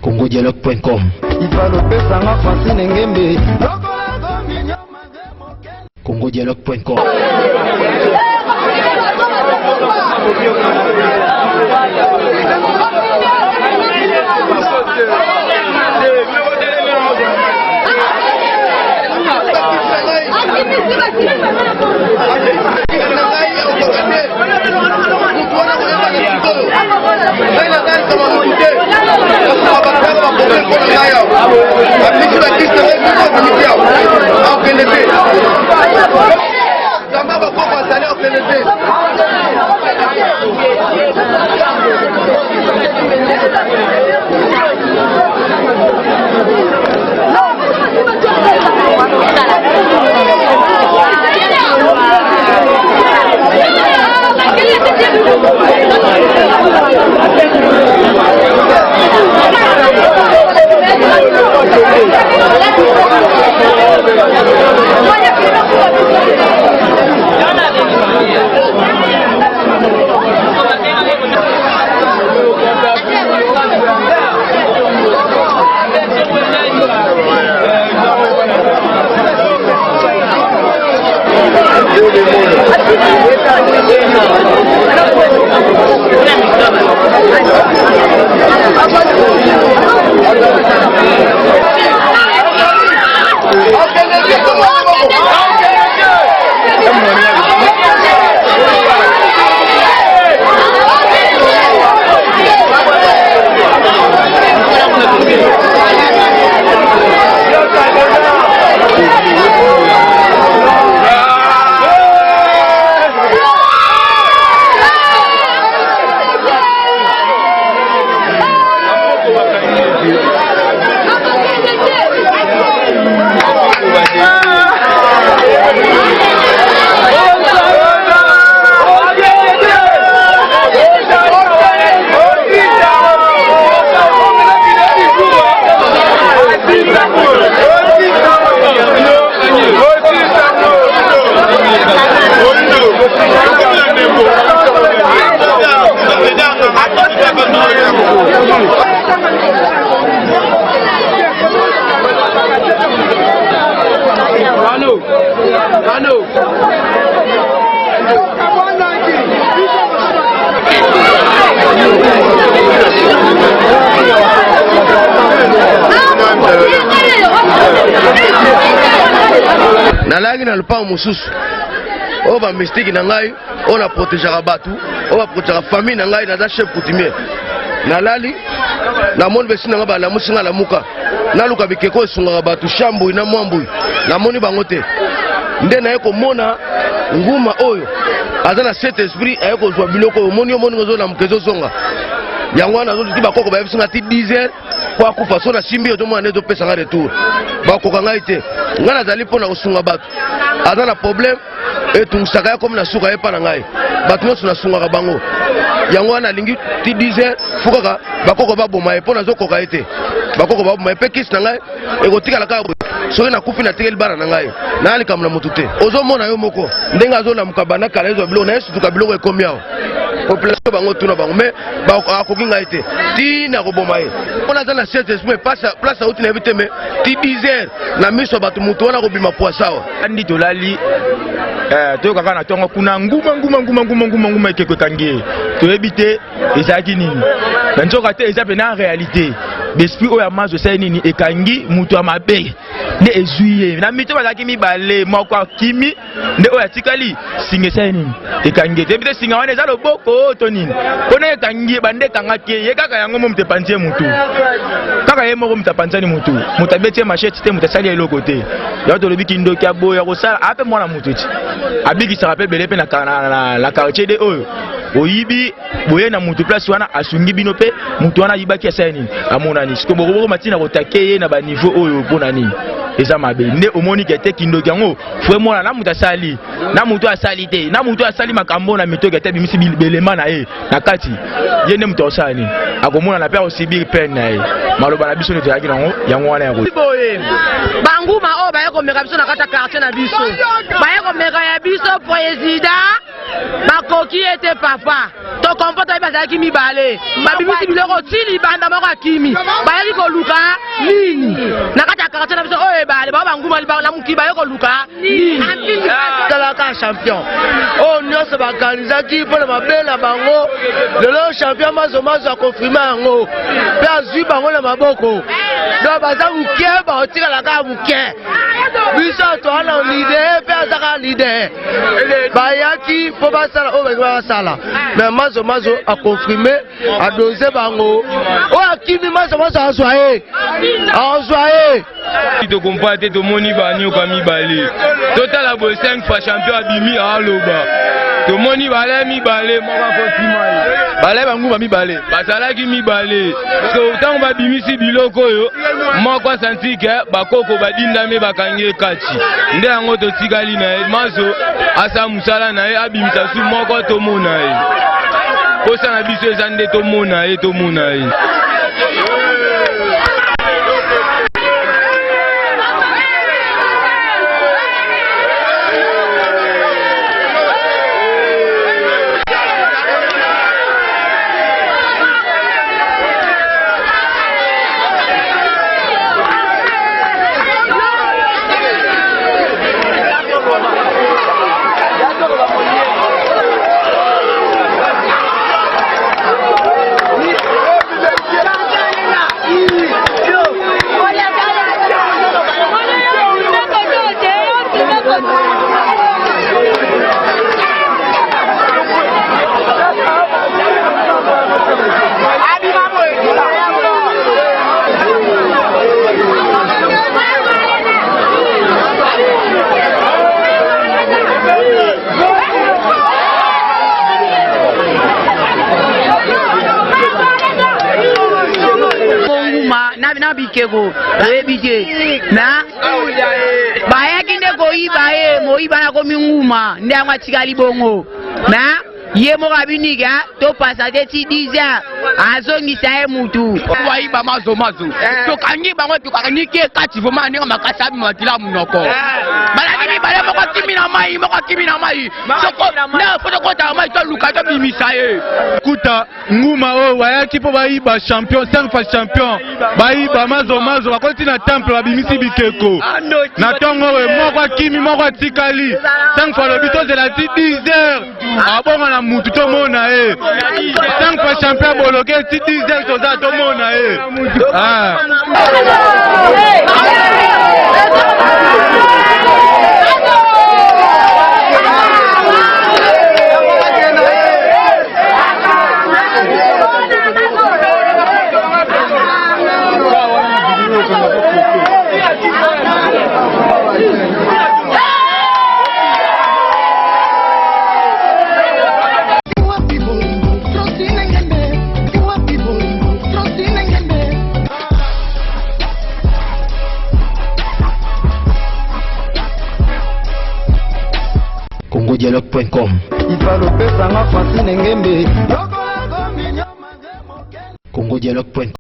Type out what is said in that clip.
congodialogue.com congodialogue.com Nalagi na lupa mususu o ba mistake na ngai o na protéger batu o ba protéger famille na ngai na da chef coutumier nalali na moni besina ngaba la musinga la muka na luka bikeko sunga batu shambu na mwambu na moni bango te nde na yeko mona nguma oyo azana cet esprit ayeko zwa biloko moni ngozo na mkezo songa yango na zo tiba koko ba bisinga ti 10h kwa kufa so na simbi ozo mwana ezo pesa nga retour ba koka ngai te ngana zali pona kosunga batu azana problème etungisaka comme na suka epa na ngai batu nyonso na sungaka bango yango wana lingi ti 10h fukaka bakoko baboma e pona zokoka ete bakoko baboma epe kisi na ngai ekotikala kaka soki nakufi na tekeli bana na ngai nayalikamuna motu te ozomona yo moko ndenge azolamuka bana kala ezwa biloko na esutuka biloko ekomi awa population bango tuna bango me akoki ngai te tina koboma ye mpona aza na cet esprit place auti na yebi te me ti 10h na miso ya bato motu wana kobima poisa awa andi tolali toyokaka na ntongo kuna nguma ekeko ekangi ye toyebi te ezalaki nini na nzoka te eza pena réalité l'esprit oyo ya mazo esali nini ekangi moto ya mabe nde ezwi ye na mito bazalaki mibale moko akimi nde oyo atikali singa esali nini ekangi ye toyebi te singa wana eza loboko to nini mpona ekangi ye bande ekangaki ye kaka yango mo moto epanzi ye motu kaka ye moko moto apanzani motu moto abeti ye masheti te moto asali ye eloko te yango tolobi kindoki aboya kosala ape mwana motu ti abikisaka mpe bele mpe na quartier de oyo oyibi boye na mutu place wana asungi bino pe mutu wana yibaki asaya nini amonani siko boko matina kotake ye na ba niveau oyo pona nini eza mabe nde omoni kete kindoki yango vraiment na mutu asali na mutu asali te na mutu asali makambo na mito kete bimisi belema na ye na kati ye nde mutu asali akomona na pe osibir peine na ye maloba na biso ne tayaki nango yango wana ya boye banguma o baye ko meka biso na kata quartier na biso baye ko meka ya biso président bakoki ete papa to komporta bazaki mibale babimisi biloko tili banda moko akimi bayaki koluka nini na kata quartier na biso o ebale ba banguma na muki baye koluka nini talaka champion o nyonso bakanizaki mpona mabela bango lelo champion mazo akonfirme yango mpe azwi bango na maboko donc baza muke baotikalaka muke biso towana lider mpe azaka lider bayaki mpo basala oyo balingi basala mais mazo akonfirme adose bango oyo akimi mazo azwa ye tokompa te tomoni banyoka mibale totala boye 5 fois champion abimi aloba tomoni bale mibale moko akotima ye bale banguma mibale basalaki mibale so ntango babimisi biloko oyo moko asanti ke bakoko badindami bakangi ye kati nde yango totikali na ye mazo asa mosala na ye abimisa su moko tomona ye posa na biso eza nde tomona ye na bikeko ebike na bayaki nde koyiba ye moyiba na komi nguma nde yango atikali bongo na ye moko abiniga topasa te ti 10 heures azongisa ye mutu wayiba mazo tokangi bango tokangi ke kati voma ndenge makasi abi makila munoko balaki mibale moko kimi na mai soko na fotokota mai to luka to bimisa ye kuta nguma o wayaki po bayiba champion 5 fois champion bayiba mazo bakoti na temple babimisi bikeko na tongo we moko kimi moko atikali 5 fois lobi tozela ti 10 heures abonga na mutu tomona ye 5 fois champion boloke ti 10 heures toza tomona ye congodialogue.com congodialogue.com